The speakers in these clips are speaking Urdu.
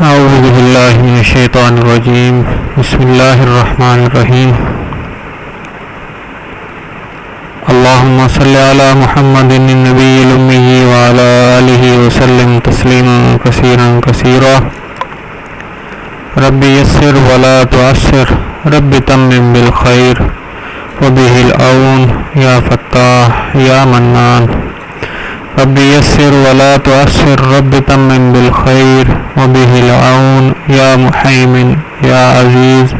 اعوذ باللہ من الشیطان الرجیم بسم اللہ الرحمن الرحیم اللہم صلی علی محمد النبی الامی وعلی آلہ وسلم تسلیما کثیرا کثیرا رب یسر ولا تعسر رب تمم بالخیر وبہ العون یا فتاح یا منان رب یسر ولا تعسر رب تمم بالخیر وبہ العون یا محیمن یا عزیز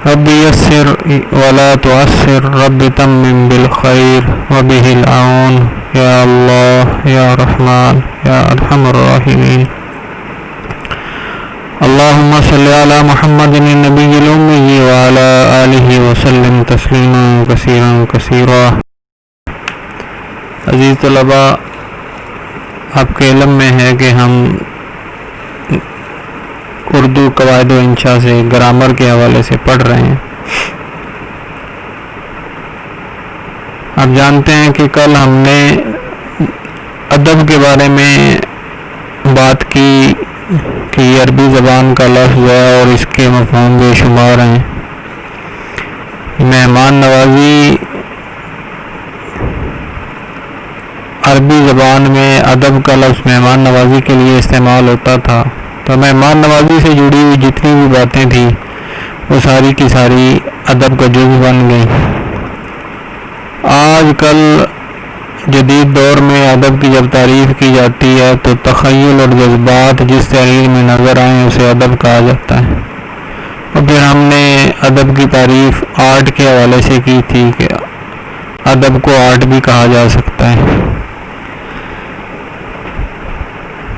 رب یسر ولا تعسر رب تمم بالخیر وبہ العون یا اللہ یا رحمان یا ارحم الراحمین اللہم صلی علی محمد النبی الامی وعلی آلہ وسلم تسلیما کثیرا کثیرا۔ عزیز طلباء، آپ کے علم میں ہے کہ ہم اردو قواعد و انشاء سے گرامر کے حوالے سے پڑھ رہے ہیں۔ آپ جانتے ہیں کہ کل ہم نے ادب کے بارے میں بات کی کہ یہ عربی زبان کا لفظ ہے اور اس کے مفہوم بے شمار ہیں۔ مہمان نوازی عربی زبان میں ادب کا لفظ مہمان نوازی کے لیے استعمال ہوتا تھا، تو مہمان نوازی سے جڑی ہوئی جتنی بھی باتیں تھیں وہ ساری کی ساری ادب کا جز بن گئی۔ آج کل جدید دور میں ادب کی جب تعریف کی جاتی ہے تو تخیل اور جذبات جس تحریر میں نظر آئیں اسے ادب کہا جاتا ہے۔ اور پھر ہم نے ادب کی تعریف آرٹ کے حوالے سے کی تھی کہ ادب کو آرٹ بھی کہا جا سکتا ہے۔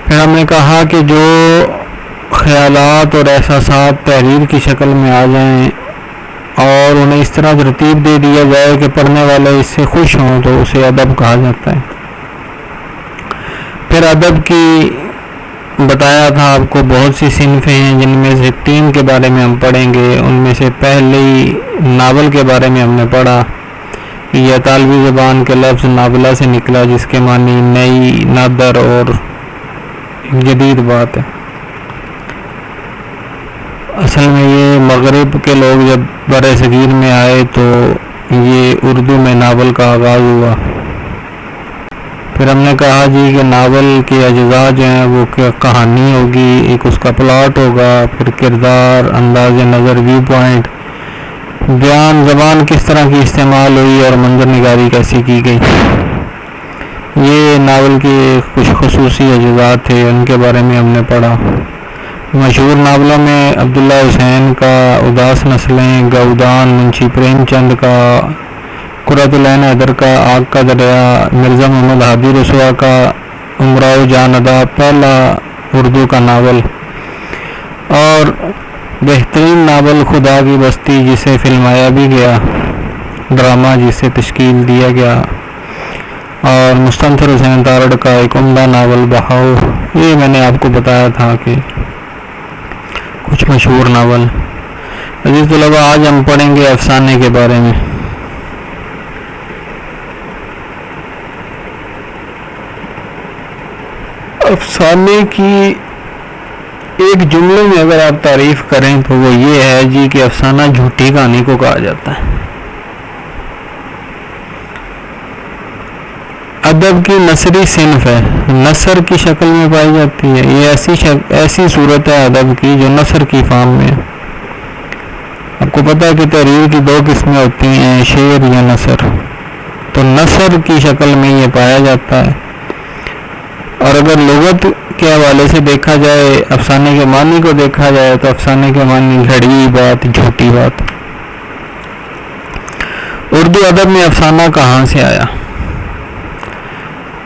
پھر ہم نے کہا کہ جو خیالات اور احساسات تحریر کی شکل میں آ جائیں اور انہیں اس طرح ترتیب دے دیا جائے کہ پڑھنے والے اس سے خوش ہوں تو اسے ادب کہا جاتا ہے۔ پھر ادب کی بتایا تھا آپ کو بہت سی صنفیں ہیں، جن میں سے 3 کے بارے میں ہم پڑھیں گے۔ ان میں سے پہلی ناول کے بارے میں ہم نے پڑھا کہ یہ اطالوی زبان کے لفظ ناولا سے نکلا، جس کے معنی نئی، نادر اور جدید بات ہے۔ اصل میں یہ مغرب کے لوگ جب بر صغیر میں آئے تو یہ اردو میں ناول کا آغاز ہوا۔ پھر ہم نے کہا جی کہ ناول کے اجزاء جو ہیں وہ کہانی ہوگی، ایک اس کا پلاٹ ہوگا، پھر کردار، انداز نظر، ویو پوائنٹ، بیان، زبان کس طرح کی استعمال ہوئی اور منظر نگاری کیسی کی گئی۔ یہ ناول کے کچھ خصوصی اجزاء تھے، ان کے بارے میں ہم نے پڑھا۔ مشہور ناولوں میں عبداللہ حسین کا اداس نسلیں، گودان منشی پریم چند کا، قرۃ العین حیدر کا آگ کا دریا، مرزا محمد ہادی رسوا کا امراؤ جان ادا پہلا اردو کا ناول، اور بہترین ناول خدا کی بستی جسے فلمایا بھی گیا، ڈرامہ جسے تشکیل دیا گیا، اور مستنصر حسین تارڑ کا ایک عمدہ ناول بہاؤ۔ یہ میں نے آپ کو بتایا تھا کہ کچھ مشہور ناول۔ عزیز طلباء، آج ہم پڑھیں گے افسانے کے بارے میں۔ افسانے کی ایک جملے میں اگر آپ تعریف کریں تو وہ یہ ہے جی کہ افسانہ جھوٹی کہانی کو کہا جاتا ہے۔ ادب کی نثری صنف ہے، نثر کی شکل میں پائی جاتی ہے۔ یہ ایسی صورت ہے ادب کی جو نثر کی فارم میں ہے۔ آپ کو پتہ ہے کہ تحریر کی 2 قسمیں ہوتی ہیں، شعر یا نثر۔ تو نثر کی شکل میں یہ پایا جاتا ہے۔ اور اگر لغت کے حوالے سے دیکھا جائے، افسانے کے معنی کو دیکھا جائے تو افسانے کے معنی گھڑی ہوئی بات، جھوٹی بات۔ اردو ادب میں افسانہ کہاں سے آیا؟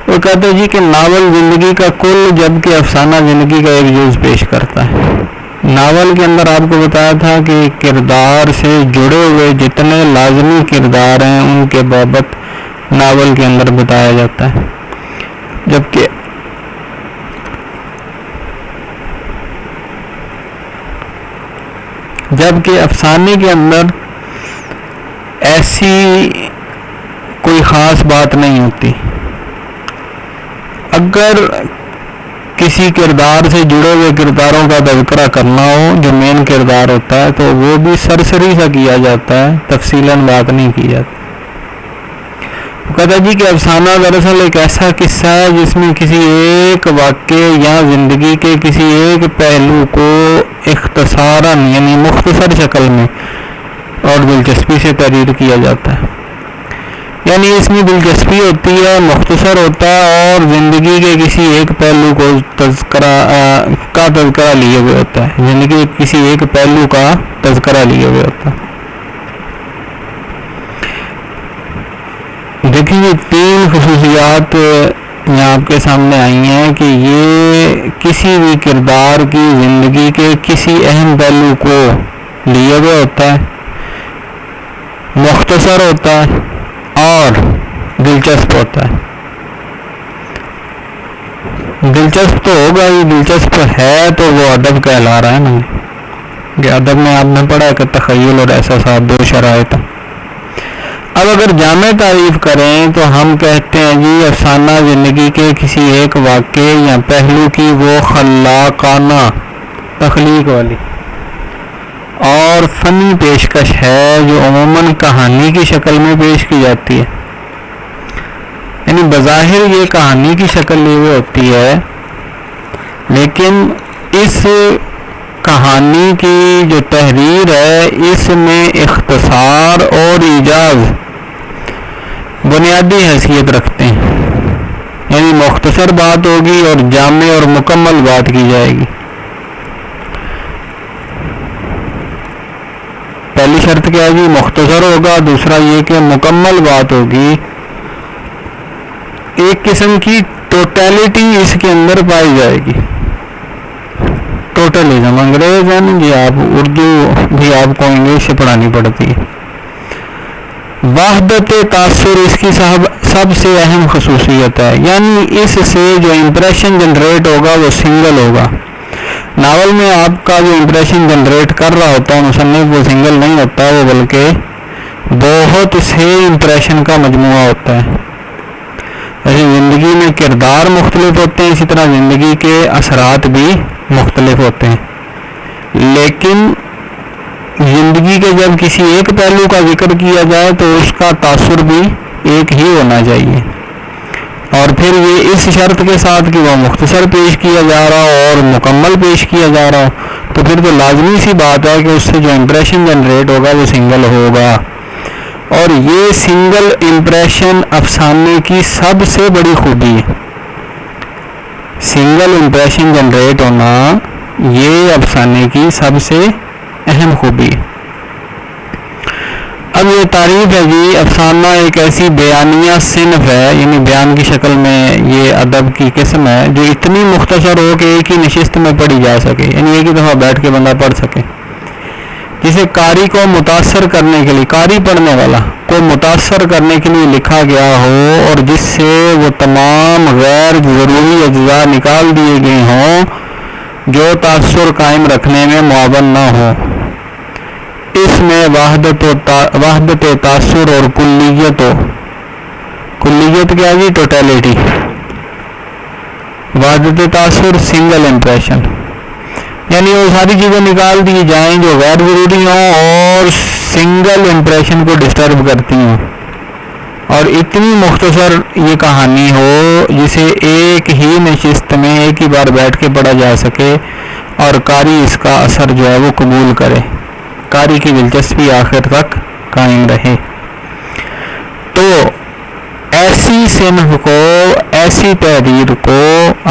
وہ کہتے ہیں جی کہ ناول زندگی کا کل، جبکہ افسانہ زندگی کا ایک جز پیش کرتا ہے۔ ناول کے اندر آپ کو بتایا تھا کہ کردار سے جڑے ہوئے جتنے لازمی کردار ہیں ان کے بابت ناول کے اندر بتایا جاتا ہے، جبکہ افسانے کے اندر ایسی کوئی خاص بات نہیں ہوتی۔ اگر کسی کردار سے جڑے ہوئے کرداروں کا تذکرہ کرنا ہو جو مین کردار ہوتا ہے تو وہ بھی سرسری سا کیا جاتا ہے، تفصیلاً بات نہیں کی جاتی۔ کہتا جی کہ افسانہ دراصل ایک ایسا قصہ ہے جس میں کسی ایک واقعے یا زندگی کے کسی ایک پہلو کو اختصاراً یعنی مختصر شکل میں اور دلچسپی سے تحریر کیا جاتا ہے، یعنی اس میں دلچسپی ہوتی ہے، مختصر ہوتا ہے اور زندگی کے کسی ایک پہلو کو تذکرہ لیے ہوئے ہوتا ہے، زندگی کے کسی ایک پہلو کا تذکرہ لیے ہوئے ہوتا ہے۔ دیکھیں یہ 3 خصوصیات یہاں آپ کے سامنے آئی ہیں کہ یہ کسی بھی کردار کی زندگی کے کسی اہم پہلو کو لیے ہوئے ہوتا ہے، مختصر ہوتا ہے اور دلچسپ ہوتا ہے۔ دلچسپ تو ہوگا ہی، دلچسپ ہے تو وہ ادب کہلا رہا ہے نا، کہ ادب میں آپ نے پڑھا کہ تخیل اور احساسات 2 شرائط۔ اب اگر جامع تعریف کریں تو ہم کہتے ہیں جی افسانہ زندگی کے کسی ایک واقعے یا پہلو کی وہ خلاقانہ، تخلیق والی اور فنی پیشکش ہے جو عموماً کہانی کی شکل میں پیش کی جاتی ہے، یعنی بظاہر یہ کہانی کی شکل لی ہوئی ہوتی ہے، لیکن اس کہانی کی جو تحریر ہے اس میں اختصار اور ایجاز بنیادی حیثیت رکھتے ہیں، یعنی مختصر بات ہوگی اور جامع اور مکمل بات کی جائے گی۔ پہلی شرط کیا ہے جی؟ مختصر ہوگا، دوسرا یہ کہ مکمل بات ہوگی، ایک قسم کی ٹوٹیلٹی اس کے اندر پائی جائے گی۔ ٹوٹلزم انگریز ہے نا جی، آپ اردو بھی آپ کو انگلش سے پڑھانی پڑتی ہے۔ وحدت تاثر اس کی سب سے اہم خصوصیت ہے، یعنی اس سے جو امپریشن جنریٹ ہوگا وہ سنگل ہوگا۔ ناول میں آپ کا جو امپریشن جنریٹ کر رہا ہوتا ہے مصنف وہ سنگل نہیں ہوتا، وہ بلکہ بہت سے امپریشن کا مجموعہ ہوتا ہے۔ ایسے زندگی میں کردار مختلف ہوتے ہیں، اسی طرح زندگی کے اثرات بھی مختلف ہوتے ہیں، لیکن زندگی کے جب کسی ایک پہلو کا ذکر کیا جائے تو اس کا تاثر بھی ایک ہی ہونا چاہیے، اور پھر یہ اس شرط کے ساتھ کہ وہ مختصر پیش کیا جا رہا ہو اور مکمل پیش کیا جا رہا ہو، تو پھر تو لازمی سی بات ہے کہ اس سے جو امپریشن جنریٹ ہوگا وہ سنگل ہوگا، اور یہ سنگل امپریشن افسانے کی سب سے بڑی خوبی ہے۔ سنگل امپریشن جنریٹ ہونا یہ افسانے کی سب سے اہم خوبی ہے۔ اب یہ تعریف ہے جی، افسانہ ایک ایسی بیانیہ صنف ہے، یعنی بیان کی شکل میں یہ ادب کی قسم ہے جو اتنی مختصر ہو کہ ایک ہی نشست میں پڑھی جا سکے، یعنی ایک ہی دفعہ بیٹھ کے بندہ پڑھ سکے، جسے قاری کو متاثر کرنے کے لیے، قاری پڑھنے والا کو متاثر کرنے کے لیے لکھا گیا ہو، اور جس سے وہ تمام غیر ضروری اجزاء نکال دیے گئے ہوں جو تاثر قائم رکھنے میں معاون نہ ہو۔ اس میں وحدت تاثر اور کلیت کیا جی؟ ٹوٹیلٹی۔ وحدت تاثر سنگل امپریشن، یعنی وہ ساری چیزیں نکال دی جائیں جو غیر ضروری ہوں اور سنگل امپریشن کو ڈسٹرب کرتی ہوں، اور اتنی مختصر یہ کہانی ہو جسے ایک ہی نشست میں ایک ہی بار بیٹھ کے پڑھا جا سکے، اور قاری اس کا اثر جو ہے وہ قبول کرے، قاری کی دلچسپی آخر تک قائم رہے۔ تو ایسی صنف کو، ایسی تحریر کو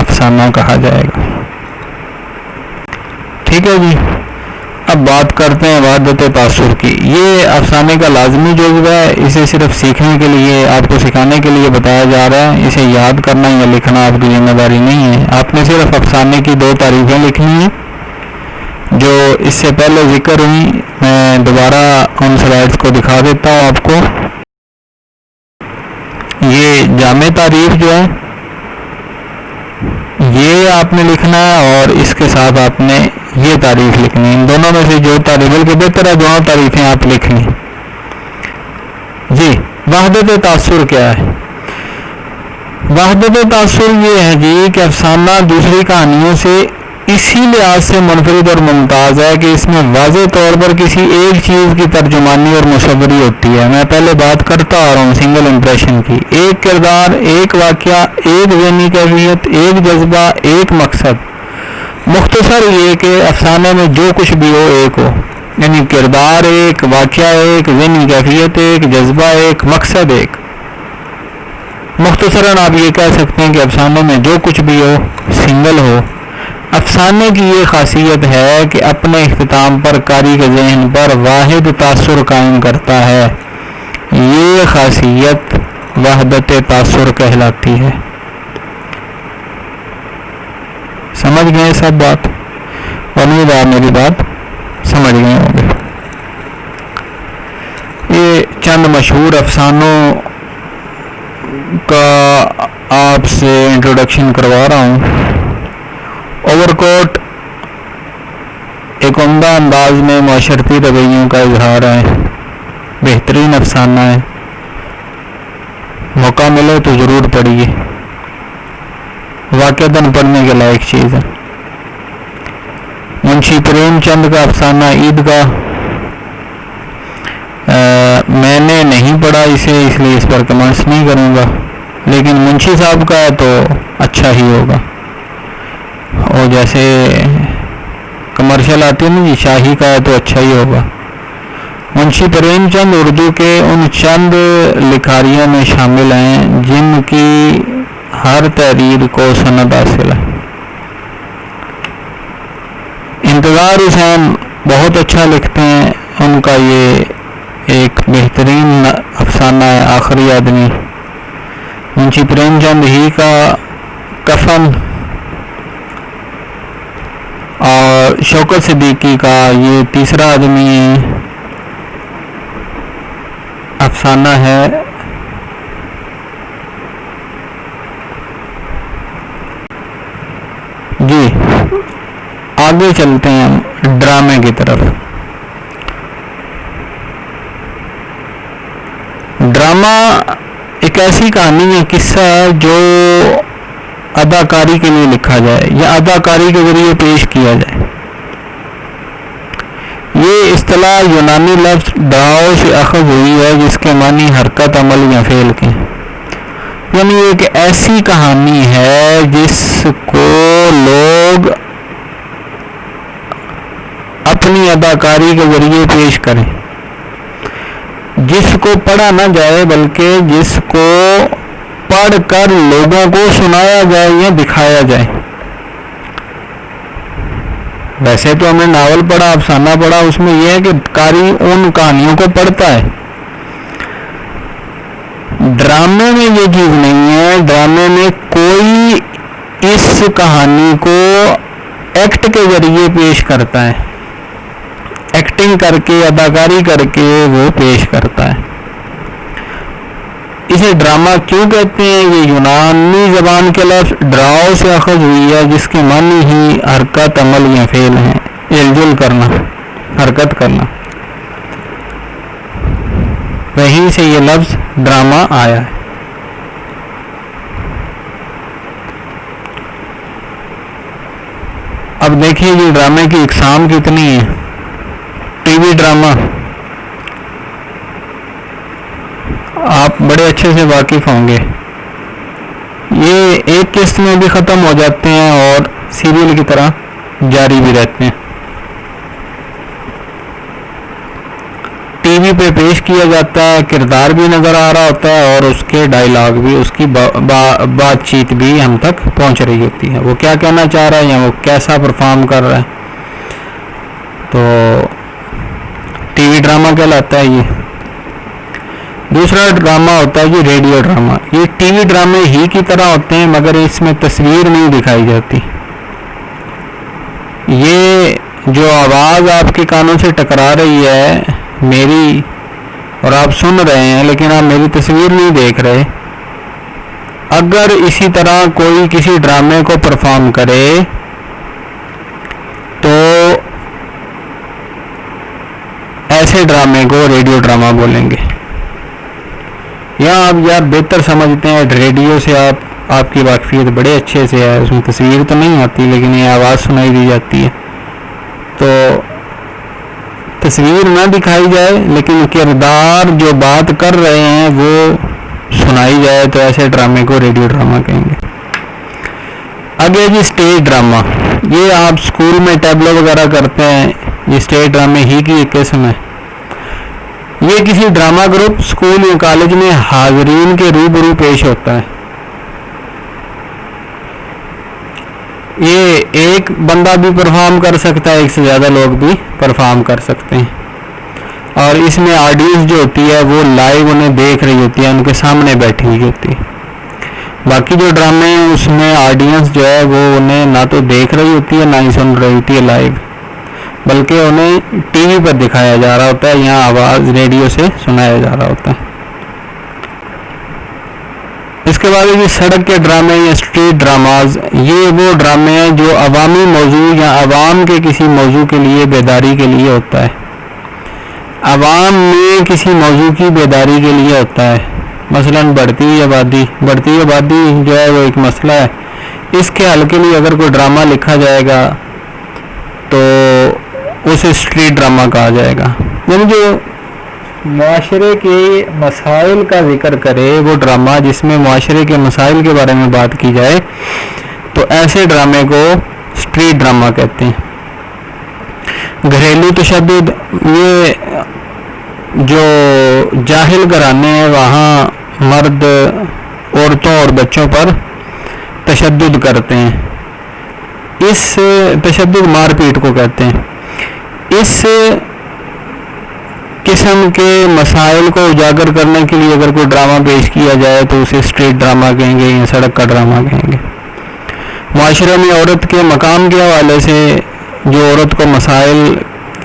افسانہ کہا جائے گا۔ ٹھیک ہے جی، اب بات کرتے ہیں وحدت تاثر کی۔ یہ افسانے کا لازمی جزو ہے، اسے صرف سیکھنے کے لیے، آپ کو سکھانے کے لیے بتایا جا رہا ہے، اسے یاد کرنا یا لکھنا آپ کی ذمہ داری نہیں ہے۔ آپ نے صرف افسانے کی 2 تعریفیں لکھنی ہیں جو اس سے پہلے ذکر ہوئی۔ میں دوبارہ ان سلائڈز کو دکھا دیتا ہوں آپ کو۔ یہ جامع تعریف جو ہے یہ آپ نے لکھنا ہے، اور اس کے ساتھ آپ نے یہ تعریف لکھنی ہے۔ ان دونوں میں سے جو تعریف، بلکہ بہتر ہے دونوں تعریفیں آپ لکھ لیں۔ جی، وحدت تاثر کیا ہے؟ وحدت تاثر یہ ہے جی کہ افسانہ دوسری کہانیوں سے اسی لحاظ سے منفرد اور ممتاز ہے کہ اس میں واضح طور پر کسی ایک چیز کی ترجمانی اور مصوری ہوتی ہے. میں پہلے بات کرتا آ رہا ہوں سنگل امپریشن کی. ایک کردار، ایک واقعہ، ایک ذہنی کیفیت، ایک جذبہ، ایک مقصد. مختصر یہ کہ افسانے میں جو کچھ بھی ہو ایک ہو، یعنی کردار ایک، واقعہ ایک، ذہنی کیفیت ایک، جذبہ ایک، مقصد ایک. مختصراً آپ یہ کہہ سکتے ہیں کہ افسانوں میں جو کچھ بھی ہو سنگل ہو. افسانے کی یہ خاصیت ہے کہ اپنے اختتام پر قاری کے ذہن پر واحد تاثر قائم کرتا ہے. یہ خاصیت وحدت تاثر کہلاتی ہے. سمجھ گئے سب بات؟ امید آپ میری بات سمجھ گئے ہوں گے. یہ چند مشہور افسانوں کا آپ سے انٹروڈکشن کروا رہا ہوں. اوور کوٹ ایک عمدہ انداز میں معاشرتی رویوں کا اظہار ہے. بہترین افسانہ ہے، موقع ملے تو ضرور پڑھیے، واقعتاً پڑھنے کے لائق چیز ہے. منشی پریم چند کا افسانہ عیدگاہ، میں نے نہیں پڑھا اسے، اس لیے اس پر کمنٹس نہیں کروں گا، لیکن منشی صاحب کا ہے تو اچھا ہی ہوگا. اور جیسے کمرشل آتی ہے نا جی، شاہی کا ہے تو اچھا ہی ہوگا. منشی پریم چند اردو کے ان چند لکھاریوں میں شامل ہیں جن کی ہر تحریر کو سند حاصل ہے. انتظار حسین بہت اچھا لکھتے ہیں، ان کا یہ ایک بہترین افسانہ ہے آخری آدمی. منشی پریم چند ہی کا کفن، اور شوکت صدیقی کا یہ تیسرا آدمی افسانہ ہے جی. آگے چلتے ہیں ہم ڈرامے کی طرف. ڈرامہ ایک ایسی کہانی ہے، قصہ ہے جو اداکاری کے لیے لکھا جائے یا اداکاری کے ذریعے پیش کیا جائے. یہ اصطلاح یونانی لفظ ڈراؤ سے اخذ ہوئی ہے جس کے معنی حرکت، عمل یا فعل کے. یعنی ایک ایسی کہانی ہے جس کو لوگ اپنی اداکاری کے ذریعے پیش کریں، جس کو پڑھا نہ جائے بلکہ جس کو پڑھ کر لوگوں کو سنایا جائے یا دکھایا جائے. ویسے تو ہم نے ناول پڑھا، افسانہ پڑھا، اس میں یہ ہے کہ قاری ان کہانیوں کو پڑھتا ہے. ڈرامے میں یہ چیز نہیں ہے. ڈرامے میں کوئی اس کہانی کو ایکٹ کے ذریعے پیش کرتا ہے، ایکٹنگ کر کے، اداکاری کر کے وہ پیش کرتا ہے. اسے ڈرامہ کیوں کہتے ہیں؟ یہ یونانی زبان کے لفظ ڈراؤ سے اخذ ہوئی ہے جس کے معنی ہی حرکت، عمل یا فعل ہیں، ہل جل کرنا، حرکت کرنا. وہیں سے یہ لفظ ڈرامہ آیا ہے. اب دیکھیے یہ ڈرامے کی اقسام کتنی ہیں. ٹی وی ڈرامہ آپ بڑے اچھے سے واقف ہوں گے. یہ ایک قسط میں بھی ختم ہو جاتے ہیں اور سیریل کی طرح جاری بھی رہتے ہیں. ٹی وی پہ پیش کیا جاتا ہے، کردار بھی نظر آ رہا ہوتا ہے اور اس کے ڈائلاگ بھی، اس کی بات چیت بھی ہم تک پہنچ رہی ہوتی ہے. وہ کیا کہنا چاہ رہا ہے یا وہ کیسا پرفارم کر رہا ہے. تو ٹی وی ڈرامہ کہلاتا ہے یہ. دوسرا ڈرامہ ہوتا ہے یہ ریڈیو ڈرامہ. یہ ٹی وی ڈرامے ہی کی طرح ہوتے ہیں مگر اس میں تصویر نہیں دکھائی جاتی. یہ جو آواز آپ کے کانوں سے ٹکرا رہی ہے میری، اور آپ سن رہے ہیں لیکن آپ میری تصویر نہیں دیکھ رہے. اگر اسی طرح کوئی کسی ڈرامے کو پرفارم کرے تو ایسے ڈرامے کو ریڈیو ڈرامہ بولیں گے. یا آپ یار بہتر سمجھتے ہیں ریڈیو سے آپ آپ کی واقفیت بڑے اچھے سے ہے، اس میں تصویر تو نہیں آتی لیکن یہ آواز سنائی دی جاتی ہے، تو تصویر نہ دکھائی جائے لیکن کردار جو بات کر رہے ہیں وہ سنائی جائے، تو ایسے ڈرامے کو ریڈیو ڈرامہ کہیں گے۔ آگے جی اسٹیج ڈرامہ، یہ آپ اسکول میں ٹیبلو وغیرہ کرتے ہیں، یہ اسٹیج ڈرامے ہی کی ایک قسم ہے۔ یہ کسی ڈرامہ گروپ، اسکول یا کالج میں حاضرین کے روبرو پیش ہوتا ہے۔ یہ ایک بندہ بھی پرفارم کر سکتا ہے، ایک سے زیادہ لوگ بھی پرفارم کر سکتے ہیں، اور اس میں آڈینس جو ہوتی ہے وہ لائیو انہیں دیکھ رہی ہوتی ہے، ان کے سامنے بیٹھی ہوئی ہوتی ہے۔ باقی جو ڈرامے ہیں اس میں آڈینس جو ہے وہ انہیں نہ تو دیکھ رہی ہوتی ہے نہ ہی سن رہی ہوتی ہے لائیو، بلکہ انہیں ٹی وی پر دکھایا جا رہا ہوتا ہے، یہاں آواز ریڈیو سے سنایا جا رہا ہوتا ہے۔ اس کے بعد یہ سڑک کے ڈرامے یا اسٹریٹ ڈراماز، یہ وہ ڈرامے ہیں جو عوامی موضوع یا عوام کے کسی موضوع کے لیے بیداری کے لیے ہوتا ہے، عوام میں کسی موضوع کی بیداری کے لیے ہوتا ہے۔ مثلا بڑھتی آبادی جو ہے وہ ایک مسئلہ ہے، اس کے حل کے لیے اگر کوئی ڈرامہ لکھا جائے گا تو اسے اسٹریٹ ڈرامہ کہا جائے گا، یعنی جو معاشرے کے مسائل کا ذکر کرے وہ ڈرامہ، جس میں معاشرے کے مسائل کے بارے میں بات کی جائے، تو ایسے ڈرامے کو اسٹریٹ ڈرامہ کہتے ہیں۔ گھریلو تشدد، یہ جو جاہل گھرانے ہیں وہاں مرد عورتوں اور بچوں پر تشدد کرتے ہیں، اس تشدد مار پیٹ کو کہتے ہیں۔ اس قسم کے مسائل کو اجاگر کرنے کے لیے اگر کوئی ڈرامہ پیش کیا جائے تو اسے اسٹریٹ ڈرامہ کہیں گے یا سڑک کا ڈرامہ کہیں گے۔ معاشرے میں عورت کے مقام کے حوالے سے جو عورت کو مسائل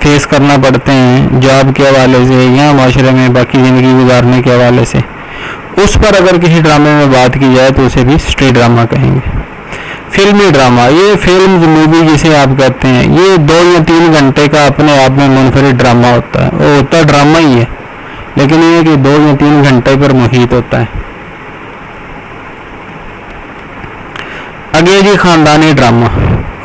فیس کرنا پڑتے ہیں جاب کے حوالے سے یا معاشرے میں باقی زندگی گزارنے کے حوالے سے، اس پر اگر کسی ڈرامے میں بات کی جائے تو اسے بھی اسٹریٹ ڈرامہ کہیں گے۔ فلمی ڈرامہ، یہ فلم مووی جسے آپ کہتے ہیں، یہ 2 یا 3 گھنٹے کا اپنے آپ میں منفرد ڈرامہ ہوتا ہے، وہ ہوتا ڈرامہ ہی ہے لیکن یہ کہ 2 یا 3 گھنٹے پر محیط ہوتا ہے۔ آگے جی خاندانی ڈرامہ،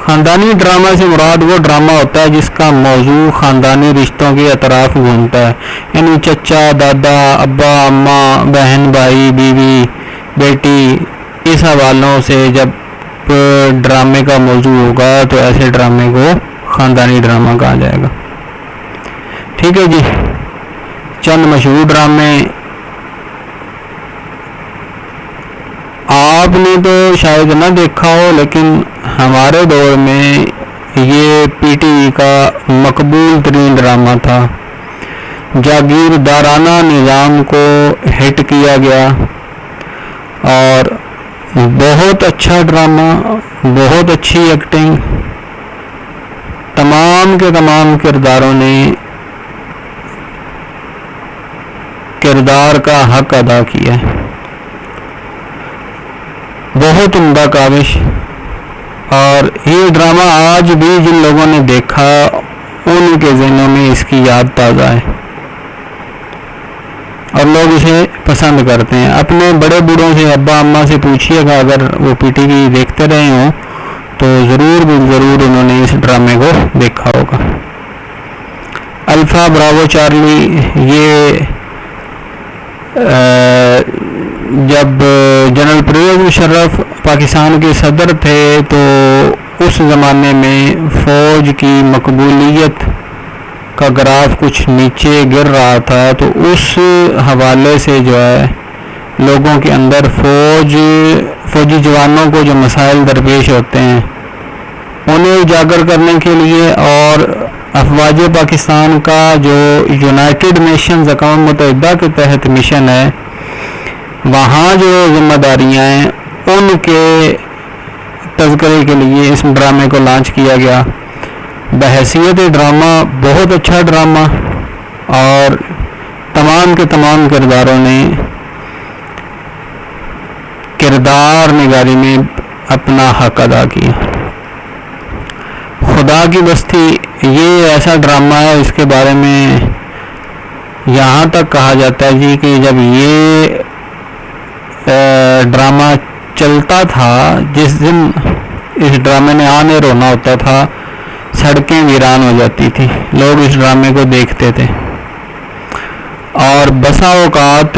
خاندانی ڈرامہ سے مراد وہ ڈرامہ ہوتا ہے جس کا موضوع خاندانی رشتوں کے اطراف گھومتا ہے، یعنی چچا، دادا، ابا، اماں، بہن، بھائی، بیوی، بیٹی، اس حوالوں سے جب ڈرامے کا موضوع ہوگا تو ایسے ڈرامے کو خاندانی ڈرامہ کہا جائے گا۔ ٹھیک ہے جی، چند مشہور ڈرامے آپ نے تو شاید نہ دیکھا ہو لیکن ہمارے دور میں یہ پی ٹی وی کا مقبول ترین ڈرامہ تھا، جاگیردارانہ نظام کو ہٹ کیا گیا اور بہت اچھا ڈرامہ، بہت اچھی ایکٹنگ، تمام کے تمام کرداروں نے کردار کا حق ادا کیا ہے، بہت عمدہ کاوش۔ اور یہ ڈرامہ آج بھی جن لوگوں نے دیکھا ان کے ذہنوں میں اس کی یاد تازہ ہے اور لوگ اسے پسند کرتے ہیں۔ اپنے بڑے بوڑھوں سے، ابا اماں سے پوچھیے گا اگر وہ پی ٹی وی دیکھتے رہے ہوں تو ضرور انہوں نے اس ڈرامے کو دیکھا ہوگا۔ الفا براوو چارلی، یہ جب جنرل پرویز مشرف پاکستان کے صدر تھے تو اس زمانے میں فوج کی مقبولیت کا گراف کچھ نیچے گر رہا تھا، تو اس حوالے سے جو ہے لوگوں کے اندر فوجی جوانوں کو جو مسائل درپیش ہوتے ہیں انہیں اجاگر کرنے کے لیے، اور افواج پاکستان کا جو یونائٹڈ نیشنز اقوام متحدہ کے تحت مشن ہے، وہاں جو ذمہ داریاں ہیں ان کے تذکرے کے لیے اس ڈرامے کو لانچ کیا گیا۔ بحیثیت ڈرامہ بہت اچھا ڈرامہ، اور تمام کے تمام کرداروں نے کردار نگاری میں اپنا حق ادا کیا۔ خدا کی بستی، یہ ایسا ڈرامہ ہے اس کے بارے میں یہاں تک کہا جاتا ہے جی کہ جب یہ ڈرامہ چلتا تھا، جس دن اس ڈرامے نے آنے رونا ہوتا تھا، سڑکیں ویران ہو جاتی تھی، لوگ اس ڈرامے کو دیکھتے تھے، اور بسا اوقات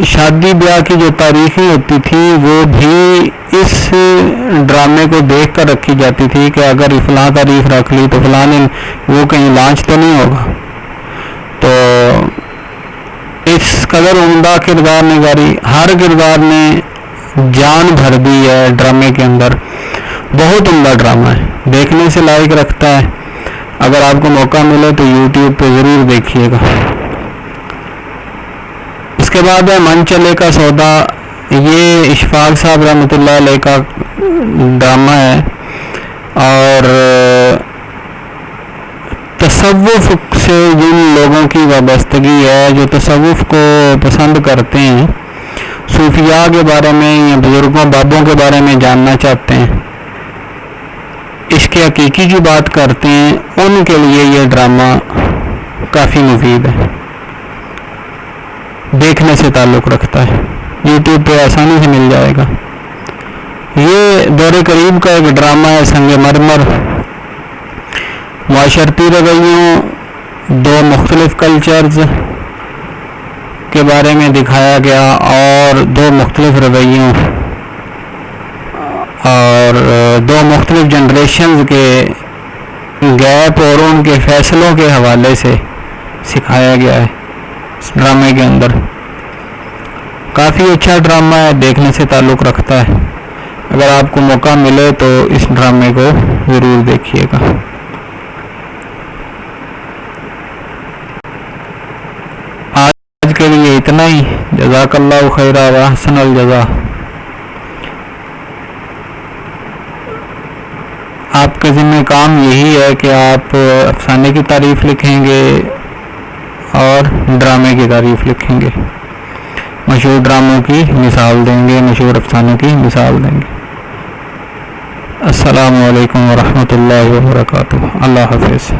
شادی بیاہ کی جو تاریخیں ہوتی تھی وہ بھی اس ڈرامے کو دیکھ کر رکھی جاتی تھی کہ اگر فلاں تاریخ رکھ لی تو فلاں دن وہ کہیں لانچ تو نہیں ہوگا۔ تو اس قدر عمدہ کردار نگاری، ہر کردار نے جان بھر دی ہے ڈرامے کے اندر، بہت عمدہ ڈرامہ ہے، دیکھنے سے لائق رکھتا ہے۔ اگر آپ کو موقع ملے تو یوٹیوب پہ ضرور دیکھیے گا۔ اس کے بعد ہے من چلے کا سودا، یہ اشفاق صاحب رحمۃ اللہ علیہ کا ڈرامہ ہے، اور تصوف سے جن لوگوں کی وابستگی ہے، جو تصوف کو پسند کرتے ہیں، صوفیاء کے بارے میں یا بزرگوں بابوں کے بارے میں جاننا چاہتے ہیں، عشق حقیقی کی بات کرتے ہیں، ان کے لیے یہ ڈرامہ کافی مفید ہے، دیکھنے سے تعلق رکھتا ہے، یوٹیوب پہ آسانی سے مل جائے گا۔ یہ دور قریب کا ایک ڈرامہ ہے، سنگ مرمر، معاشرتی رویوں، دو مختلف کلچرز کے بارے میں دکھایا گیا، اور دو مختلف رویوں اور دو مختلف جنریشنز کے گیپ اور ان کے فیصلوں کے حوالے سے سکھایا گیا ہے اس ڈرامے کے اندر۔ کافی اچھا ڈرامہ ہے، دیکھنے سے تعلق رکھتا ہے، اگر آپ کو موقع ملے تو اس ڈرامے کو ضرور دیکھیے گا۔ آج کے لیے اتنا ہی، جزاک اللہ خیرہ و احسن الجزا۔ آپ کے ذمہ کام یہی ہے کہ آپ افسانے کی تعریف لکھیں گے اور ڈرامے کی تعریف لکھیں گے، مشہور ڈراموں کی مثال دیں گے، مشہور افسانوں کی مثال دیں گے۔ السلام علیکم ورحمۃ اللہ وبرکاتہ۔ اللہ حافظ۔